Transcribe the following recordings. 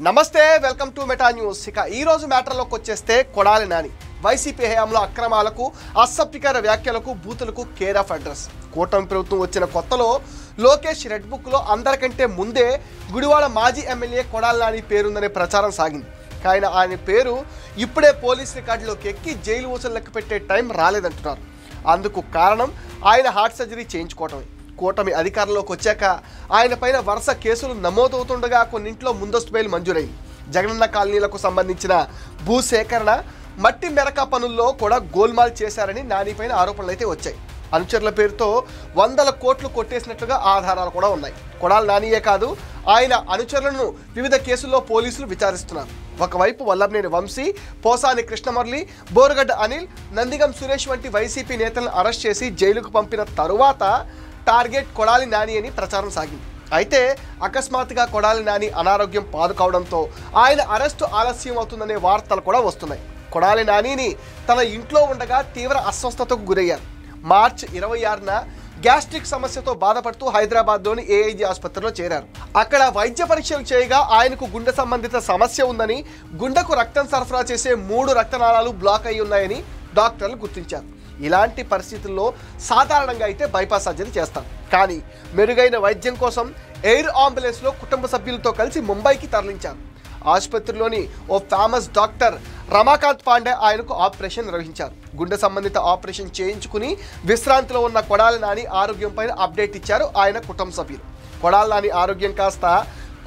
నమస్తే welcome to meta news. ఇక ఈ రోజు మ్యాటర్లోకి వచ్చేస్తే కొడాలి నాని వైసీపీ హయాంలో అక్రమాలకు అసభ్యకర వ్యాఖ్యలకు బూతులకు కేర్ ఆఫ్ అడ్రస్. కూటమి ప్రభుత్వం వచ్చిన కొత్తలో లోకేష్ రెడ్ బుక్లో అందరికంటే ముందే గుడివాడ మాజీ ఎమ్మెల్యే కొడాలి నాని పేరుందనే ప్రచారం సాగింది. కానీ ఆయన పేరు ఇప్పుడే పోలీస్ రికార్డులోకి ఎక్కి జైలు ఊసలు లెక్క పెట్టే టైం రాలేదంటున్నారు. అందుకు కారణం ఆయన హార్ట్ సర్జరీ చేయించుకోవటమే. కూటమి అధికారంలోకి వచ్చాక ఆయన పైన వరుస కేసులు నమోదవుతుండగా కొన్నింట్లో ముందస్తు బెయిల్ మంజూరైంది. జగనన్న కాలనీలకు సంబంధించిన భూసేకరణ మట్టి మెరక పనుల్లో కూడా గోల్మాల్ చేశారని నాని పైన ఆరోపణలు అయితే వచ్చాయి. అనుచరుల పేరుతో 100 కోట్లు కొట్టేసినట్లుగా ఆధారాలు కూడా ఉన్నాయి. కొడాలి నానియే కాదు, ఆయన అనుచరులను వివిధ కేసుల్లో పోలీసులు విచారిస్తున్నారు. ఒకవైపు వల్లభనేని వంశీ, పోసాని కృష్ణమురళి, బోరుగడ్డ అనిల్, నందిగం సురేష్ వంటి వైసీపీ నేతలను అరెస్ట్ చేసి జైలుకు పంపిన తరువాత టార్గెట్ కొడాలి నాని అని ప్రచారం సాగింది. అయితే అకస్మాత్తుగా కొడాలి నాని అనారోగ్యం పాదుకోవడంతో ఆయన అరెస్టు ఆలస్యం అవుతుందనే వార్తలు కూడా వస్తున్నాయి. కొడాలి నానిని తన ఇంట్లో ఉండగా తీవ్ర అస్వస్థతకు గురయ్యారు. మార్చి 26న గ్యాస్ట్రిక్ సమస్యతో బాధపడుతూ హైదరాబాద్లోని ఏఐజీ ఆసుపత్రిలో చేరారు. అక్కడ వైద్య పరీక్షలు చేయగా ఆయనకు గుండె సంబంధిత సమస్య ఉందని, గుండెకు రక్తం సరఫరా చేసే 3 రక్తనాళాలు బ్లాక్ అయి ఉన్నాయని డాక్టర్లు గుర్తించారు. ఇలాంటి పరిస్థితుల్లో సాధారణంగా అయితే బైపాస్ సర్జరీ చేస్తారు. కానీ మెరుగైన వైద్యం కోసం ఎయిర్ అంబులెన్స్లో కుటుంబ సభ్యులతో కలిసి ముంబైకి తరలించారు. ఆసుపత్రిలోని ఓ ఫేమస్ డాక్టర్ రమాకాంత్ పాండే ఆయనకు ఆపరేషన్ నిర్వహించారు. గుండె సంబంధిత ఆపరేషన్ చేయించుకుని విశ్రాంతిలో ఉన్న కొడాలి నాని ఆరోగ్యం పైన అప్డేట్ ఇచ్చారు ఆయన కుటుంబ సభ్యులు. కొడాలి నాని ఆరోగ్యం కాస్త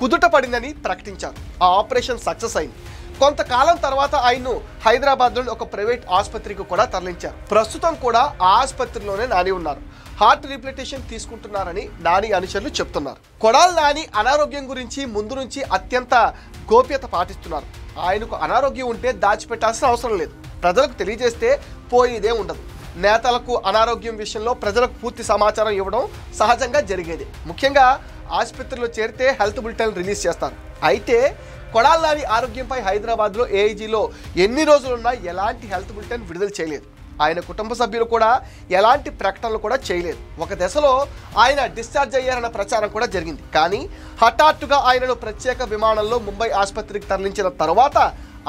కుదుట పడిందని ప్రకటించారు. ఆ ఆపరేషన్ సక్సెస్ అయింది. కొంతకాలం తర్వాత ఆయన్ను హైదరాబాద్లోని ఒక ప్రైవేట్ ఆసుపత్రికి కూడా తరలించారు. ప్రస్తుతం కూడా ఆ ఆసుపత్రిలోనే నాని ఉన్నారు. హార్ట్ రీప్లిటేషన్ తీసుకుంటున్నారని నాని అనుచరులు చెప్తున్నారు. కొడాలి నాని అనారోగ్యం గురించి ముందు నుంచి అత్యంత గోప్యత పాటిస్తున్నారు. ఆయనకు అనారోగ్యం ఉంటే దాచిపెట్టాల్సిన అవసరం లేదు. ప్రజలకు తెలియజేస్తే పోయేదే ఉండదు. నేతలకు అనారోగ్యం విషయంలో ప్రజలకు పూర్తి సమాచారం ఇవ్వడం సహజంగా జరిగేది. ముఖ్యంగా ఆసుపత్రిలో చేరితే హెల్త్ బులెటిన్ రిలీజ్ చేస్తారు. అయితే కొడాలి నాని ఆరోగ్యంపై హైదరాబాద్లో ఏఐజీలో ఎన్ని రోజులున్నా ఎలాంటి హెల్త్ బులెటిన్ విడుదల చేయలేదు. ఆయన కుటుంబ సభ్యులు కూడా ఎలాంటి ప్రకటనలు కూడా చేయలేదు. ఒక దశలో ఆయన డిశ్చార్జ్ అయ్యారన్న ప్రచారం కూడా జరిగింది. కానీ హఠాత్తుగా ఆయనను ప్రత్యేక విమానంలో ముంబై ఆసుపత్రికి తరలించిన తర్వాత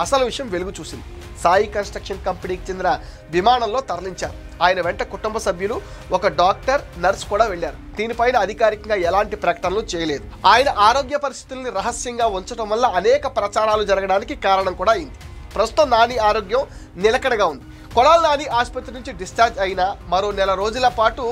అసలు విషయం వెలుగు చూసింది. సాయి కన్స్ట్రక్షన్ కంపెనీకి చెందిన విమానంలో తరలించారు. ఆయన వెంట కుటుంబ సభ్యులు, ఒక డాక్టర్, నర్స్ కూడా వెళ్లారు. దీనిపైన అధికారికంగా ఎలాంటి ప్రకటనలు చేయలేదు. ఆయన ఆరోగ్య పరిస్థితుల్ని రహస్యంగా ఉంచడం వల్ల అనేక ప్రచారాలు జరగడానికి కారణం కూడా అయింది. ప్రస్తుతం నాని ఆరోగ్యం నిలకడగా ఉంది. కొడాలి నాని ఆసుపత్రి నుంచి డిశ్చార్జ్ అయిన మరో 1 నెల రోజుల పాటు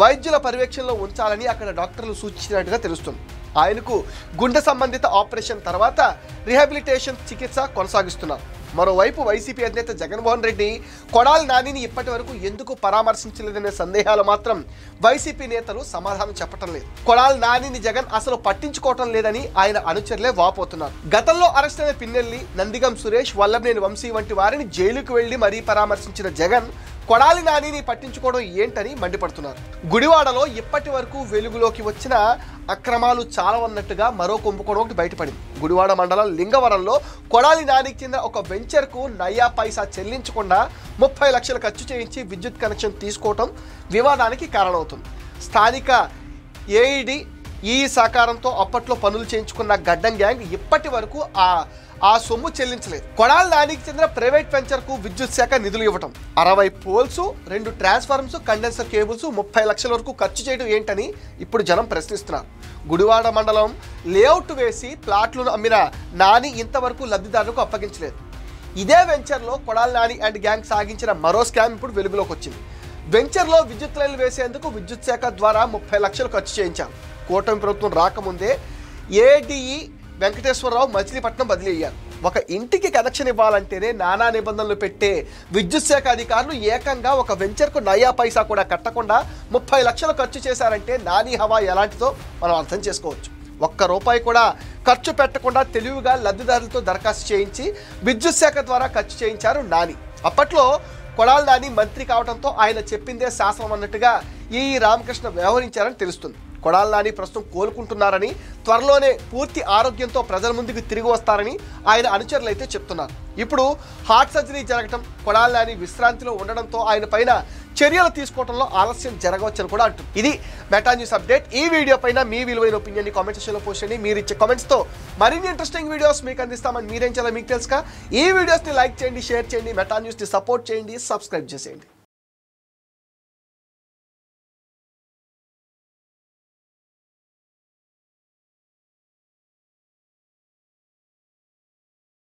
వైద్యుల పర్యవేక్షణలో ఉంచాలని అక్కడ డాక్టర్లు సూచించినట్టుగా తెలుస్తుంది. ఆయనకు గుండె సంబంధిత ఆపరేషన్ తర్వాత రీహాబిలిటేషన్ చికిత్స కొనసాగిస్తున్నారు. మరోవైపు వైసీపీ అధినేత జగన్మోహన్ రెడ్డి కొడాలి నానిని ఇప్పటి వరకు ఎందుకు పరామర్శించలేదనే సందేహాలు మాత్రం వైసీపీ నేతలు సమాధానం చెప్పటం లేదు. కొడాలి నానిని జగన్ అసలు పట్టించుకోవటం లేదని ఆయన అనుచరులే వాపోతున్నారు. గతంలో అరెస్ట్ అయిన పిన్నెల్లి, నందిగం సురేష్, వల్లభనేని వంశీ వంటి వారిని జైలుకు వెళ్లి మరీ పరామర్శించిన జగన్ కొడాలి నానిని పట్టించుకోవడం ఏంటని మండిపడుతున్నారు. గుడివాడలో ఇప్పటి వరకు వెలుగులోకి వచ్చిన అక్రమాలు చాలా ఉన్నట్టుగా మరో కుంభకోణం ఒకటి బయటపడింది. గుడివాడ మండలం లింగవరంలో కొడాలి నానికి చెందిన ఒక వెంచర్కు నయా పైసా చెల్లించకుండా 30 లక్షలు ఖర్చు చేయించి విద్యుత్ కనెక్షన్ తీసుకోవటం వివాదానికి కారణమవుతుంది. స్థానిక ఏఈడి ఈ సహకారంతో అప్పట్లో పనులు చేయించుకున్న గడ్డం గ్యాంగ్ ఇప్పటి వరకు ఆ సొమ్ము చెల్లించలేదు. కొడాలి నానికి చెందిన ప్రైవేట్ వెంచర్కు విద్యుత్ శాఖ నిధులు ఇవ్వటం, 60 పోల్స్, 2 ట్రాన్స్ఫార్మర్స్, కండెన్సర్ కేబుల్స్ 30 లక్షల వరకు ఖర్చు చేయడం ఏంటని ఇప్పుడు జనం ప్రశ్నిస్తున్నారు. గుడివాడ మండలం లేఅవుట్ వేసి ప్లాట్లను అమ్మిన నాని ఇంతవరకు లబ్ధిదారులకు అప్పగించలేదు. ఇదే వెంచర్లో కొడాలి నాని అండ్ గ్యాంగ్ సాగించిన మరో స్కామ్ ఇప్పుడు వెలుగులోకి వచ్చింది. వెంచర్లో విద్యుత్ లైన్లు వేసేందుకు విద్యుత్ శాఖ ద్వారా 30 లక్షలు ఖర్చు చేయించారు. కూటమి ప్రభుత్వం రాకముందే ఏడీఈ వెంకటేశ్వరరావు మచిలీపట్నం బదిలీ అయ్యారు. ఒక ఇంటికి కనెక్షన్ ఇవ్వాలంటేనే నానా నిబంధనలు పెట్టే విద్యుత్ శాఖ అధికారులు ఏకంగా ఒక వెంచర్కు నయా పైసా కూడా కట్టకుండా 30 లక్షలు ఖర్చు చేశారంటే నాని హవా ఎలాంటిదో మనం అర్థం చేసుకోవచ్చు. ₹1 కూడా ఖర్చు పెట్టకుండా తెలివిగా లబ్ధిదారులతో దరఖాస్తు చేయించి విద్యుత్ శాఖ ద్వారా ఖర్చు చేయించారు నాని. అప్పట్లో కొడాలి నాని మంత్రి కావడంతో ఆయన చెప్పిందే శాసనం అన్నట్టుగా ఈ రామకృష్ణ వ్యవహరించారని తెలుస్తుంది. కొడాలి నాని ప్రస్తుతం కోలుకుంటున్నారని, త్వరలోనే పూర్తి ఆరోగ్యంతో ప్రజల ముందుకు తిరిగి వస్తారని ఆయన అనుచరులు అయితే చెప్తున్నారు. ఇప్పుడు హార్ట్ సర్జరీ జరగటం, కొడాలి నాని విశ్రాంతిలో ఉండడంతో ఆయన పైన చర్యలు తీసుకోవడంలో ఆలస్యం జరగవచ్చని కూడా అంటుంది. ఇది మెటా న్యూస్ అప్డేట్. ఈ వీడియో పైన మీ విలువైన ఒపీనియన్ కామెంట్ సెక్షన్లో పోస్ట్ చేయండి. మీరు ఇచ్చే కామెంట్స్తో మరిన్ని ఇంట్రెస్టింగ్ వీడియోస్ మీకు అందిస్తామని మీరేం చేయాలో మీకు తెలుసుగా. ఈ వీడియోస్ని లైక్ చేయండి, షేర్ చేయండి, మెటా న్యూస్ని సపోర్ట్ చేయండి, సబ్స్క్రైబ్ చేసేయండి.